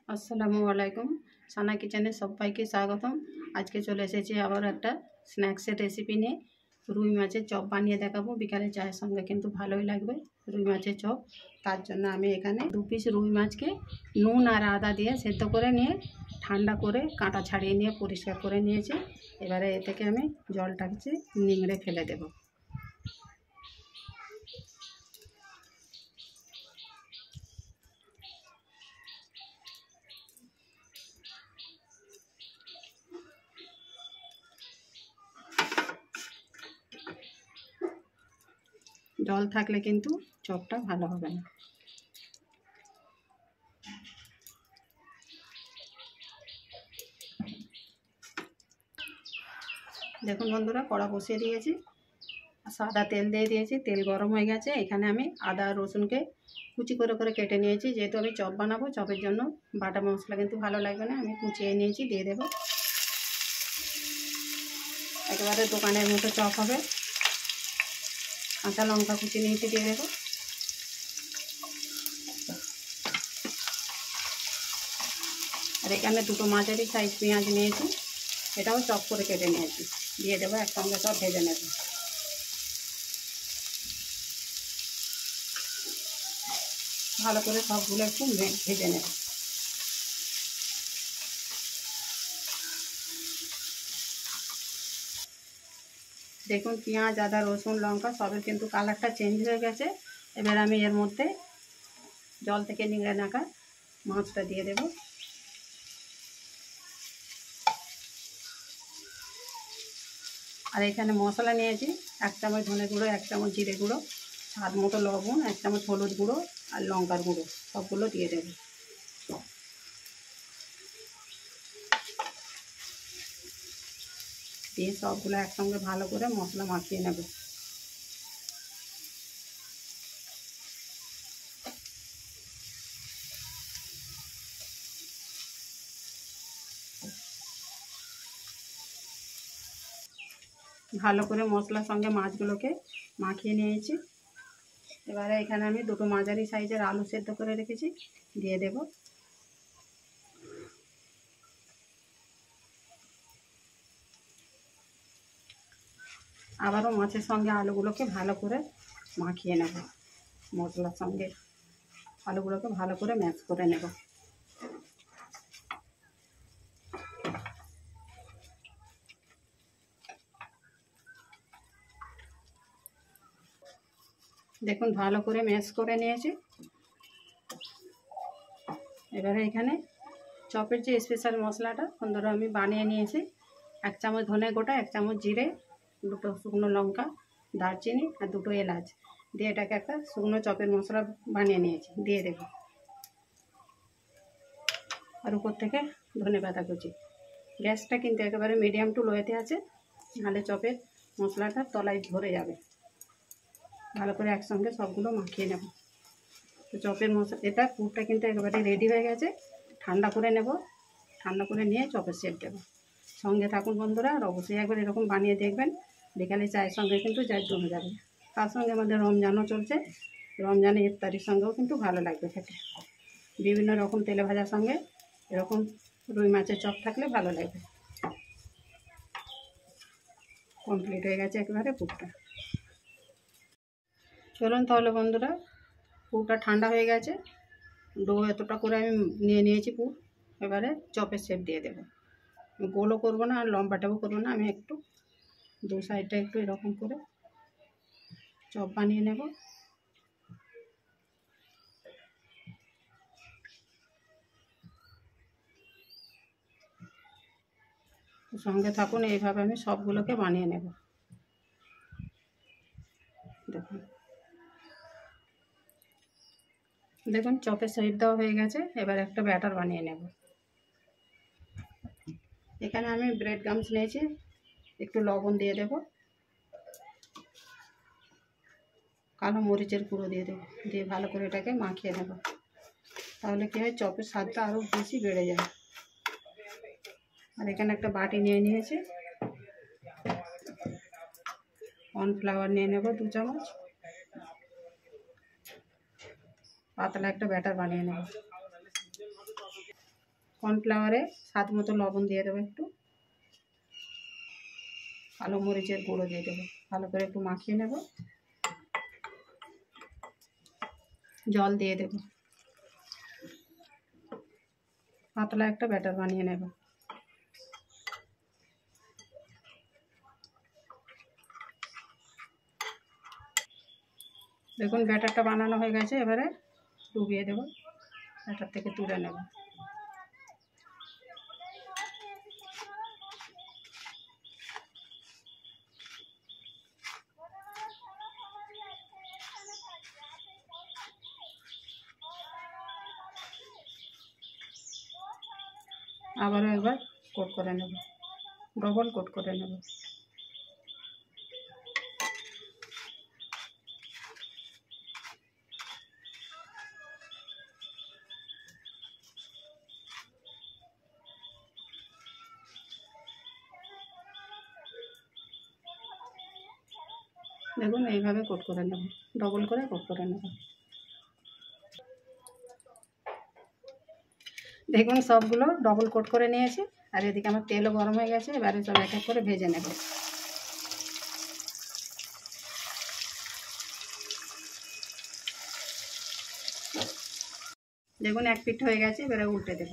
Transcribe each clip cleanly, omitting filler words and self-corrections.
আসসালামু আলাইকুম। সানা কিচেনে সবাইকে স্বাগতম। আজকে চলে এসেছি আবার একটা স্ন্যাক্সের রেসিপি নিয়ে। রুই মাছের চপ বানিয়ে দেখাবো। বিকালে চায়ের সঙ্গে কিন্তু ভালোই লাগবে রুই মাছের চপ। তার জন্য আমি এখানে 2 পিস রুই মাছকে নুন আর আদা দিয়ে সেদ্ধ করে নিয়ে ঠান্ডা করে কাঁটা ছাড়িয়ে নিয়ে পরিষ্কার করে নিয়েছি। এবারে এ থেকে আমি জলটাকে নিংড়ে ফেলে দেবো। জল থাকলে কিন্তু চপটা ভালো হবে না। দেখুন বন্ধুরা, কড়া বসিয়ে দিয়েছি, সাদা তেল দিয়ে দিয়েছি। তেল গরম হয়ে গেছে। এখানে আমি আদা রসুনকে কুচি করে করে কেটে নিয়েছি। যেহেতু আমি চপ বানাবো, চপের জন্য বাটা মশলা কিন্তু ভালো লাগবে না, আমি কুচিয়ে নিয়েছি, দিয়ে দেবো। একেবারে দোকানের মতো চপ হবে। কাঁচা লঙ্কা কুচি নিয়েছি, দিয়ে দেবো। আর এখানে দুটো মাঝারি সাইজ পেঁয়াজ নিয়েছি, এটাও চপ করে কেটে নিয়েছি, দিয়ে দেবো। একসঙ্গে সব ভেজে নেব। ভালো করে সবগুলো একটু ভেজে নেব। দেখুন, পেঁয়াজ আদা রসুন লঙ্কা সবের কিন্তু কালারটা চেঞ্জ হয়ে গেছে। এবার আমি এর মধ্যে জল থেকে নিংড়ে রাখা মাছটা দিয়ে দেব। আর এখানে মশলা নিয়েছি 1 চামচ ধনে গুঁড়ো, 1 চামচ জিরে গুঁড়ো, স্বাদ মতো লবণ, 1 চামচ হলুদ গুঁড়ো আর লঙ্কার গুঁড়ো, সবগুলো দিয়ে দেব। দিয়ে সবগুলো একসঙ্গে ভালো করে মশলা মাখিয়ে নেব। ভালো করে মশলার সঙ্গে মাছগুলোকে মাখিয়ে নিয়েছি। এবারে এখানে আমি দুটো মাঝারি সাইজের আলু সেদ্ধ করে রেখেছি, দিয়ে দেব। আবারও মাছের সঙ্গে আলুগুলোকে ভালো করে মাখিয়ে নেব। মশলার সঙ্গে আলুগুলোকে ভালো করে ম্যাশ করে নেব। দেখুন, ভালো করে ম্যাশ করে নিয়েছি। এবারে এখানে চপের যে স্পেশাল মশলাটা বন্ধুরা আমি বানিয়ে নিয়েছি, 1 চামচ ধনে গোটা, 1 চামচ জিরে, 2টো শুকনো লঙ্কা, দারচিনি আর 2টো এলাচ দিয়ে এটাকে একটা শুকনো চপের মশলা বানিয়ে নিয়েছি, দিয়ে দেব। আর উপর থেকে ধনে পাতা কুচি। গ্যাসটা কিন্তু একেবারে মিডিয়াম টু লোয়েতে আছে, নাহলে চপের মশলাটা তলায় ধরে যাবে। ভালো করে একসঙ্গে সবগুলো মাখিয়ে নেব। তো চপের মশলা এটা পুরটা কিন্তু একেবারে রেডি হয়ে গেছে। ঠান্ডা করে নেব, ঠান্ডা করে নিয়ে চপের শেপ দেবো। সঙ্গে থাকুন বন্ধুরা, আর অবশ্যই একবার এরকম বানিয়ে দেখবেন। বিকালে চায়ের সঙ্গে কিন্তু চায় জমে যাবে। তার সঙ্গে আমাদের রমজানও চলছে, রমজানে ইফতারির সঙ্গেও কিন্তু ভালো লাগবে খেতে। বিভিন্ন রকম তেলে ভাজার সঙ্গে এরকম রুই মাছের চপ থাকলে ভালো লাগবে। কমপ্লিট হয়ে গেছে একেবারে পুরটা। চলুন তাহলে বন্ধুরা, পুরটা ঠান্ডা হয়ে গেছে। ডো এতটা করে আমি নিয়ে নিয়েছি পুর। এবারে চপের শেপ দিয়ে দেবো। গোলও করবো না আর লম্বাটাও করবো না, আমি একটু দু সাইডটা একটু এরকম করে চপ বানিয়ে নেব। সঙ্গে থাকুন, এইভাবে আমি সবগুলোকে বানিয়ে নেব। দেখুন দেখুন চপের শেপ দেওয়া হয়ে গেছে। এবার একটা ব্যাটার বানিয়ে নেব। এখানে আমি ব্রেড গামস নিয়েছি, একটু লবণ দিয়ে দেব, কালো মরিচের গুঁড়ো দিয়ে দেবো, দিয়ে ভালো করে এটাকে মাখিয়ে নেব। তাহলে কী হয়, চপের স্বাদটা আরও বেশি বেড়ে যায়। আর এখানে একটা বাটি নিয়ে নিয়েছি, কর্নফ্লাওয়ার নিয়ে নেব 2 চামচ, পাতলা একটা ব্যাটার বানিয়ে নেব। কর্নফ্লাওয়ারে স্বাদ মতো লবণ দিয়ে দেবো, একটু কালো মরিচের গুঁড়ো দিয়ে দেবো, ভালো করে একটু মাখিয়ে নেব। জল দিয়ে দেব, পাতলা একটা ব্যাটার বানিয়ে নেব। দেখুন ব্যাটারটা বানানো হয়ে গেছে, এবারে ডুবিয়ে দেব, ব্যাটার থেকে তুলে নেব। আবারও একবার কোট করে নেব, ডবল কোট করে নেব। দেখুন এইভাবে কোট করে নেব, ডবল করে কোট করে নেব। দেখুন সবগুলো ডবল কোট করে নিয়েছি, আর এদিকে আমার তেলও গরম হয়ে গেছে। এবারে সব এক এক করে ভেজে নেব। দেখুন এক পিঠ হয়ে গেছে, এবারে উল্টে দেব।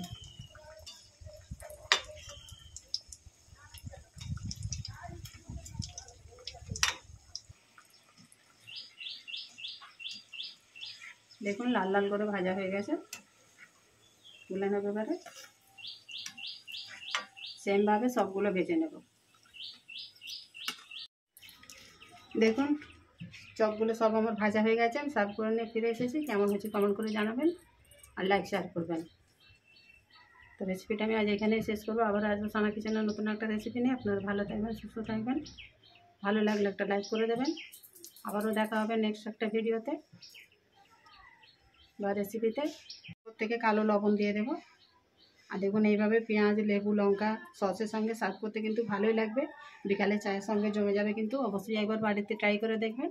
দেখুন লাল লাল করে ভাজা হয়ে গেছে, তুলে নেব। এবারে সেমভাবে সবগুলো ভেজে নেব। দেখুন চপগুলো সব আমার ভাজা হয়ে গেছে, আমি সার্ভ করে নিয়ে ফিরে এসেছি। কেমন হয়েছে কমেন্ট করে জানাবেন, আর লাইক শেয়ার করবেন। তো রেসিপিটা আমি আজ এখানেই শেষ করবো। আবার আসবো সানা কিচেনের নতুন একটা রেসিপি নিয়ে। আপনারা ভালো থাকবেন, সুস্থ থাকবেন। ভালো লাগলে একটা লাইক করে দেবেন। আবারও দেখা হবে নেক্সট একটা ভিডিওতে বা রেসিপিতে। প্রত্যেকে কালো লবণ দিয়ে দেবো। আর দেখুন এইভাবে পেঁয়াজ, লেবু, লঙ্কা সসের সঙ্গে সার্ভ করতে কিন্তু ভালোই লাগবে। বিকালে চায়ের সঙ্গে জমে যাবে কিন্তু। অবশ্যই একবার বাড়িতে ট্রাই করে দেখবেন।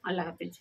আল্লাহ হাফেজ।